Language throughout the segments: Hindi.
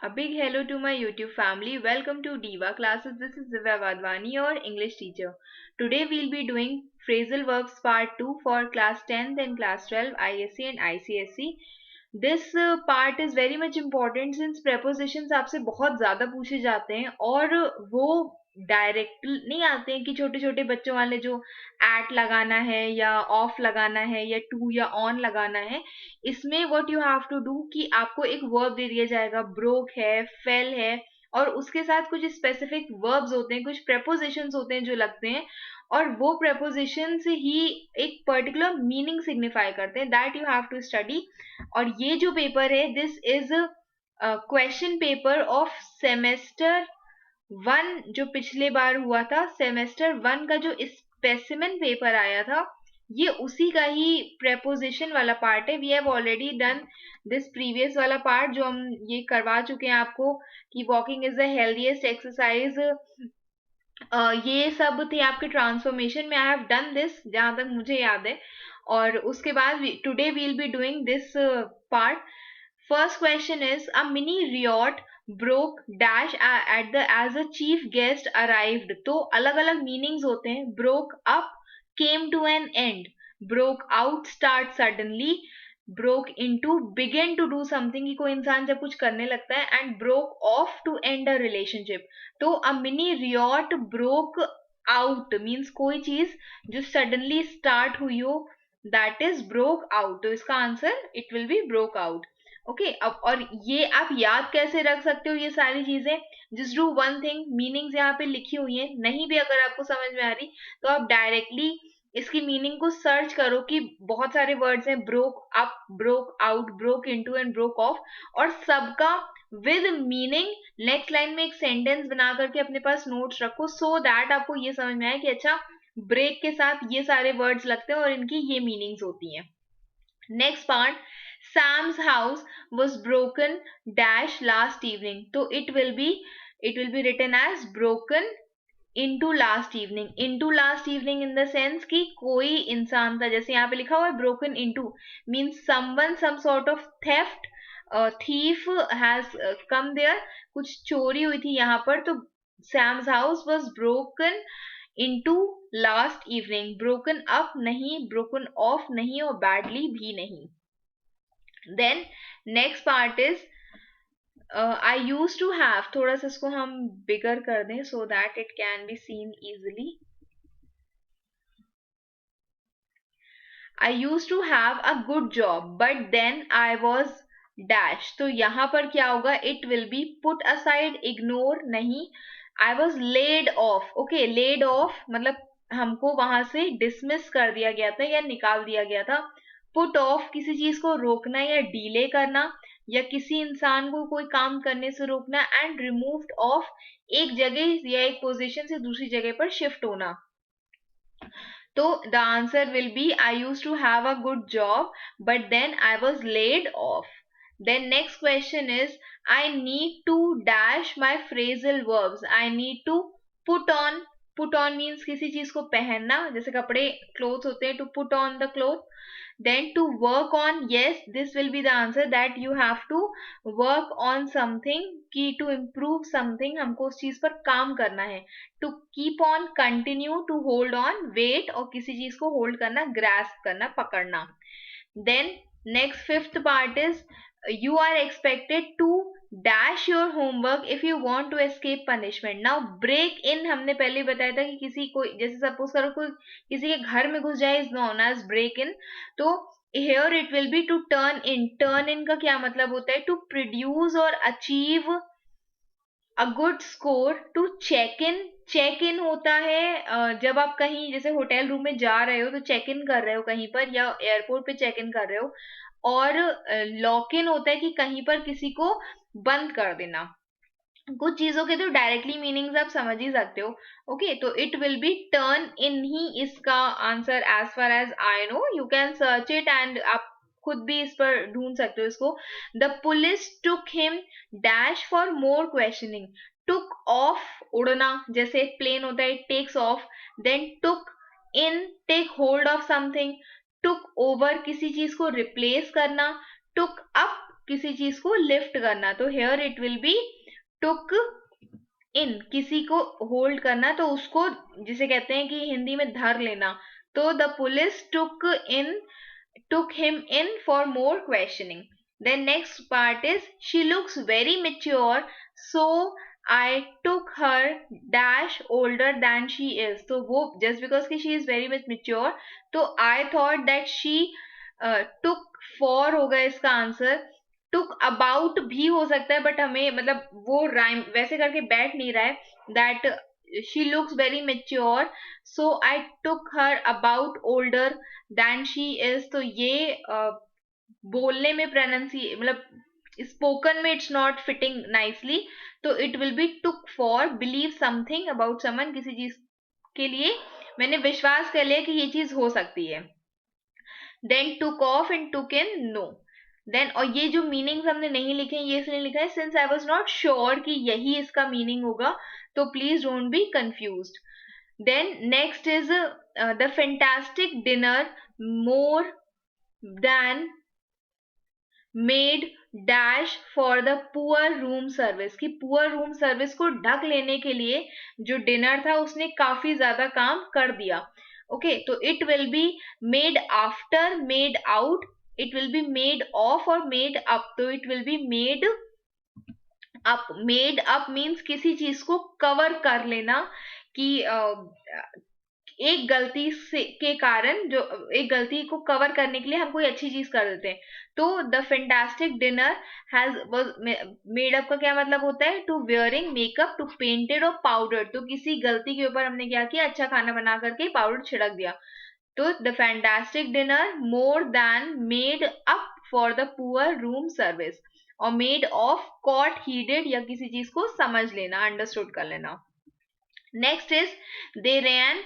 A big hello to my YouTube family. Welcome to Diva Classes. This is Divya Vadwani, your English teacher. Today we'll be doing phrasal verbs part 2 for class 10th and class 12 ISC and ICSE. This part is very much important since prepositions आपसे बहुत ज़्यादा पूछे जाते हैं और वो डायरेक्ट नहीं आते हैं कि छोटे छोटे बच्चों वाले जो एट लगाना है या ऑफ लगाना है या टू या ऑन लगाना है. इसमें what you have to do कि आपको एक वर्ब दे दिया जाएगा, ब्रोक है, फेल है, और उसके साथ कुछ स्पेसिफिक वर्ब्स होते हैं, कुछ प्रेपोजिशंस होते हैं जो लगते हैं, और वो प्रेपोजिशन से ही एक पर्टिकुलर मीनिंग सिग्निफाई करते हैं. That you have to study. और ये जो पेपर है, this is question paper of semester 1. जो पिछले बार हुआ था, सेमेस्टर 1 का जो स्पेसिमेन पेपर आया था, ये उसी का ही प्रेपोजिशन वाला पार्ट है. We have already done this previous वाला पार्ट जो हम ये करवा चुके हैं आपको कि walking is the healthiest exercise. ये सब थे आपके ट्रांसफॉर्मेशन में. आई हैव डन दिस जहां तक मुझे याद है. और उसके बाद today we will be doing this part. First question is a mini riot broke dash at the as a chief guest arrived. तो अलग अलग मीनिंग्स होते हैं. Broke up, came to an end, broke out, start suddenly, broke into, begin to do something कि कोई इंसान जब कुछ करने लगता है, and broke off to end a relationship. तो a mini riot broke out means कोई चीज जो suddenly start हुई हो, that is broke out. तो इसका answer it will be broke out. Okay अब और ये आप याद कैसे रख सकते हो ये सारी चीजें? Just do one thing, meanings यहाँ पे लिखी हुई है, नहीं भी अगर आपको समझ में आ रही तो आप डायरेक्टली इसकी मीनिंग को सर्च करो कि बहुत सारे वर्ड्स हैं, broke up, broke out, broke into and broke of, और सबका विद मीनिंग नेक्स्ट लाइन में एक सेंटेंस बना करके अपने पास नोट्स रखो, सो दैट आपको ये समझ में आए कि अच्छा ब्रेक के साथ ये सारे वर्ड्स लगते हैं और इनकी ये मीनिंग्स होती हैं. Next part, Sam's house was broken dash last evening. तो it will be written as broken into last evening. Into last evening in the sense कि कोई इंसान था, जैसे यहाँ पे लिखा हुआ है broken into means someone, some sort of theft, thief has come there. कुछ चोरी हुई थी यहाँ पर. तो Sam's house was broken into last evening. broken up नहीं, broken off नहीं और badly भी नहीं. Then next part is I used to have, थोड़ा सा इसको हम bigger कर दें so that it can be seen easily. I used to have a good job but then I was dash. तो यहाँ पर क्या होगा? It will be put aside, ignore नहीं. I was laid off. Okay, laid off मतलब हमको वहां से dismiss कर दिया गया था या निकाल दिया गया था. पुट ऑफ किसी चीज को रोकना या डीले करना या किसी इंसान को कोई काम करने से रोकना. एंड रिमूव्ड ऑफ एक जगह या एक पोजीशन से दूसरी जगह पर शिफ्ट होना. तो the answer will be I used to have a good job but then I was laid off. Then next question is I need to dash my phrasal verbs. I need to put on. Put on means किसी चीज को पहनना, जैसे कपड़े clothes होते हैं, to put on the cloth. Then to work on, yes, this will be the answer that you have to work on something कि to improve something हमको उस चीज पर काम करना है. To keep on, continue, to hold on, wait, और किसी चीज को hold करना, grasp करना, पकड़ना. Then next fifth part is you are expected to dash your homework if you want to escape punishment. Now break in हमने पहले बताया था कि किसी को, जैसे सपोज करो कोई किसी के घर में घुस जाए, is known as break in. तो here it will be to turn in. turn in का क्या मतलब होता है? to produce or achieve a good score. to check in. Check in होता है जब आप कहीं जैसे होटल रूम में जा रहे हो तो चेक इन कर रहे हो कहीं पर, या एयरपोर्ट पे चेक इन कर रहे हो. और लॉक इन होता है कि कहीं पर किसी को बंद कर देना. कुछ चीजों के तो डायरेक्टली मीनिंग्स आप समझ ही सकते हो. ओके, तो it will be turn in ही इसका answer as far as I know. You can search it and आप खुद भी इस पर ढूंढ सकते हो इसको. The police took him dash for more questioning. Took off उड़ना, जैसे प्लेन होता है takes off. Then took in, take hold of something. Took over किसी चीज को रिप्लेस करना. टुक अप किसी चीज को लिफ्ट करना, तो हेयर इट विल बी टुक इन, किसी को होल्ड करना, तो उसको जिसे कहते हैं कि हिंदी में धर लेना। तो the police took him in for more questioning. Then next part is she looks very mature, so I took her dash older than she is. So वो just because कि she is very much mature, तो I thought that she took for होगा इसका आंसर। took about भी हो सकता है, बट हमें मतलब वो राइम वैसे करके बैठ नहीं रहा है। That she looks very mature, so I took her about older than she is। तो ये बोलने में प्रोनाउंसी मतलब स्पोकन में इट्स नॉट फिटिंग नाइसली, तो it will B took for believe something about someone, किसी चीज के लिए मैंने विश्वास कर लिया कि ये चीज हो सकती है। Then took off and took in, no. Then और ये जो मीनिंग्स हमने नहीं लिखे ये इसलिए लिखा है since I was not sure कि यही इसका मीनिंग होगा, तो please don't be confused. Then next is the fantastic dinner more than made dash for the poor room service, कि poor room service को ढक लेने के लिए जो डिनर था उसने काफी ज्यादा काम कर दिया। ओके, तो it will be made after, made out, it will be made of और मेड अप, तो it will be made up. Made up means किसी चीज को कवर कर लेना, कि एक गलती से के कारण जो एक गलती को कवर करने के लिए हम कोई अच्छी चीज कर देते हैं। तो the fantastic dinner has was made up का क्या मतलब होता है? To wearing makeup, to painted और पाउडर, तो किसी गलती के ऊपर हमने क्या किया, अच्छा खाना बना करके पाउडर छिड़क दिया। तो the fantastic dinner more than made up for the poor room service, और मेड ऑफ कॉट हीडेड, या किसी चीज को समझ लेना, अंडरस्टूड कर लेना। Next is they ran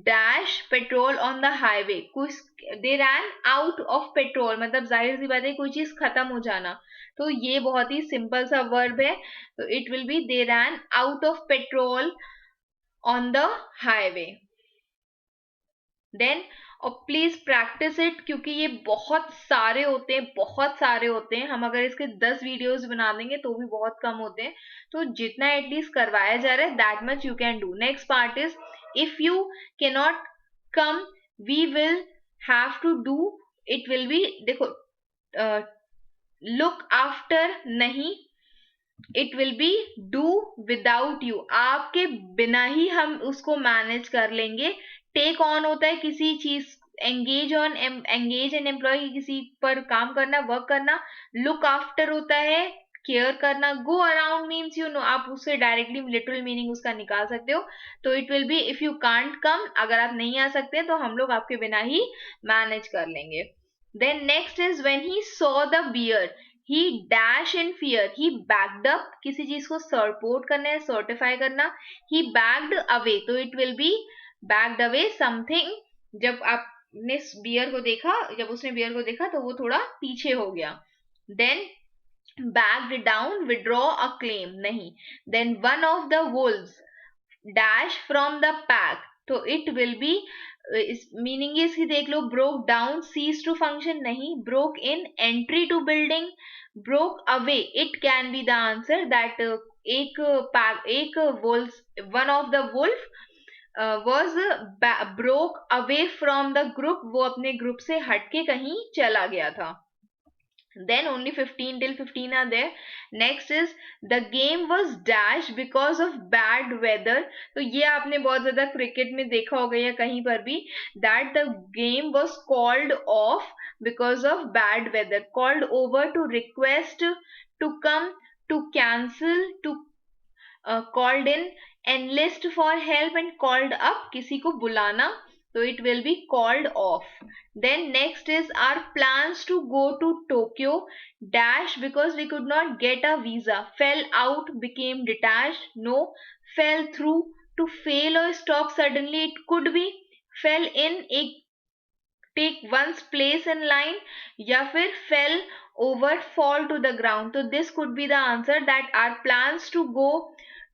dash petrol on the highway, कुछ they ran out of petrol, मतलब जाहिर सी बात है कोई चीज खत्म हो जाना, तो ये बहुत ही सिंपल सा वर्ब है, तो it will be they ran out of petrol on the highway. Then और प्लीज प्रैक्टिस इट, क्योंकि ये बहुत सारे होते हैं, बहुत सारे होते हैं, हम अगर इसके 10 वीडियोस बना देंगे तो भी बहुत कम होते हैं, तो जितना एटलीस्ट करवाया जा रहा है that much you can do. Next part is if you can not come we will have to do, it will be, देखो लुक आफ्टर नहीं, it will be do without you, आपके बिना ही हम उसको मैनेज कर लेंगे। टेक ऑन होता है किसी चीज, एंगेज एन एम्प्लॉय, किसी पर काम करना, वर्क करना। लुक आफ्टर होता है केयर करना। Go around means you know, आप उससे डायरेक्टली लिटरल मीनिंग उसका निकाल सकते हो, तो it will B if you can't come, अगर आप नहीं आ सकते तो हम लोग आपके बिना ही मैनेज कर लेंगे। Then next is when he saw the bear he dash in fear, he backed up, किसी चीज को सपोर्ट करना है, सर्टिफाई करना। ही बैक्ड अवे, तो it will be backed away something, जब आपने बियर को देखा, जब उसने बियर को देखा तो वो थोड़ा पीछे हो गया। Then backed down, withdraw a claim, नहीं। Then one of the wolves dash from the pack, तो इट विल बी, इस मीनिंग इसकी देख लो, broke down, cease to function, नहीं। Broke in, entry to building. Broke away, it can be the answer that एक wolf, one of the wolf was broke away from the group, वो अपने ग्रुप से हटके कहीं चला गया था। Then only 15 till 15 are there. Next is the game was dashed because of bad weather, तो ये आपने बहुत ज्यादा क्रिकेट में देखा होगा या कहीं पर भी, that the game was called off because of bad weather, called over to request, to come, to cancel, to called in, enlist for help and called up, किसी को बुलाना, तो it will be called off. Then next is our plans to go to Tokyo dash because we could not get a visa, fell out, became detached, no. Fell through, to fail or stop suddenly, it could be fell in, एक take one's place in line, या फिर fell over, fall to the ground, तो this could be the answer that our plans to go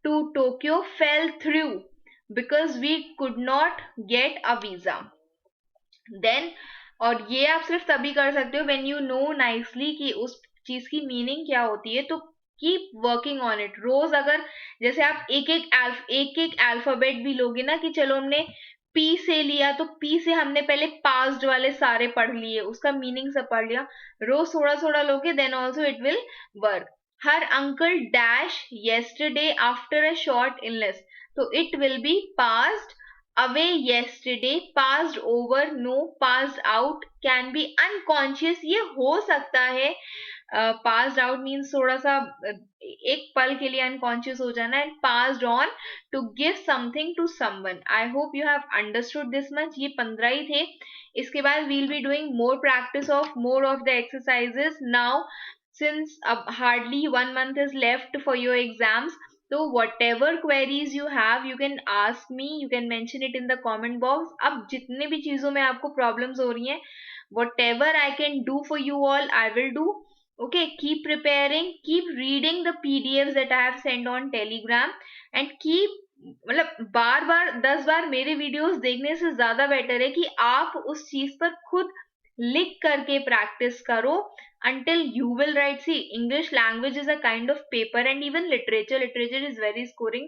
to Tokyo fell through because we could not get a visa. Then और ये आप सिर्फ तभी कर सकते हो when you know nicely कि उस चीज की मीनिंग क्या होती है, तो कीप वर्किंग ऑन इट। रोज अगर जैसे आप एक एक अल्फाबेट भी लोगे ना, कि चलो हमने पी से लिया, तो पी से हमने पहले पास्ट वाले सारे पढ़ लिए, उसका मीनिंग सब पढ़ लिया, रोज थोड़ा थोड़ा लोगे, then also it will work. Her uncle dash yesterday after a short illness, तो it will be passed away yesterday, passed over, no, passed out, can be unconscious, ये हो सकता है। passed out मीन्स थोड़ा सा एक पल के लिए अनकॉन्शियस हो जाना, and passed on to give something to someone. I hope you have understood this much. ये 15 ही थे। इसके बाद we'll be doing more practice of more of the exercises now, since hardly 1 month is left for your exams. So whatever queries you have, you can ask me, you can mention it in the comment box. अब जितने भी चीजों में आपको problems हो रही हैं, whatever I can do for you all, I will do. Okay, keep preparing, keep reading the PDFs that I have sent on Telegram, and keep, मतलब बार बार 10 बार मेरे वीडियोस देखने से ज्यादा बेटर है कि आप उस चीज पर खुद लिख करके प्रैक्टिस करो until you will write. See, English language is a kind of paper, and even literature is very scoring.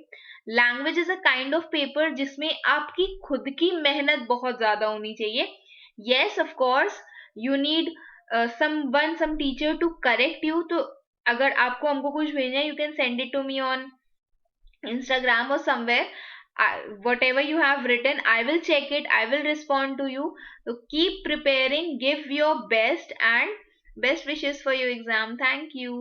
Language is a kind of paper जिसमें आपकी खुद की मेहनत बहुत ज्यादा होनी चाहिए. Yes, of course, you need some teacher to correct you. तो अगर आपको हमको कुछ भेजना है, you can send it to me on Instagram or somewhere. Whatever you have written, I will check it, I will respond to you. So keep preparing, give your best, and best wishes for your exam. Thank you.